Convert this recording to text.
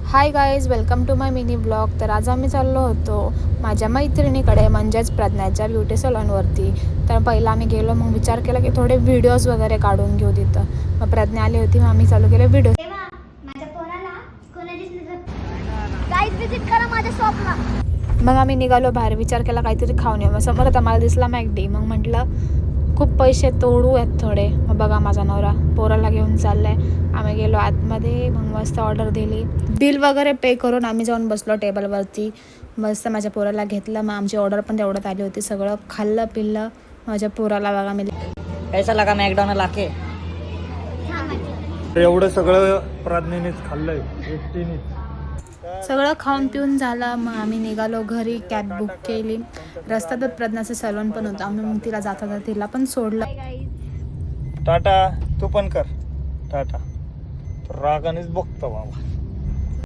High guys, welcome to my mini blog. तर आज आम्ही चाललो होतो माझ्या मैत्रिणीकडे, म्हणजेच प्रज्ञाच्या ब्युटी सलॉनवरती. तर पहिला आम्ही गेलो, मग विचार केला की थोडे व्हिडिओज वगैरे काढून घेऊ तिथं. मग प्रज्ञा आली होती, मग आम्ही चालू केले व्हिडिओ. मग आम्ही निघालो बाहेर, विचार केला काहीतरी खाऊन येऊ. मग समोर आता मला दिसला मॅकडी. मग म्हटलं खूप पैसे तोडू आहेत थोडे. मग बघा माझा नवरा पोराला घेऊन चाललाय. आम्ही गेलो आतमध्ये, मग मस्त ऑर्डर दिली, बिल वगैरे पे करून आम्ही जाऊन बसलो टेबलवरती. मस्त माझ्या पोराला घेतलं. मग आमची ऑर्डर पण तेवढ्यात आली होती. सगळं खाल्लं पिल्लं. माझ्या पोराला बघा मी कैसा लगा मॅकडॉनल्ड आके? एवढं सगळं प्रज्ञेनेच खाल्लंय एकटीनेच. सगळं खाऊन पिऊन झालं. मग आम्ही निघालो घरी, कॅब बुक केली. रस्त्यातच प्रज्ञाचं सलून पण होतं. आम्ही मग तिला जाता तिला पण सोडलं. टाटा. तू पण कर टाटा. रागानेच बघतो बाबा.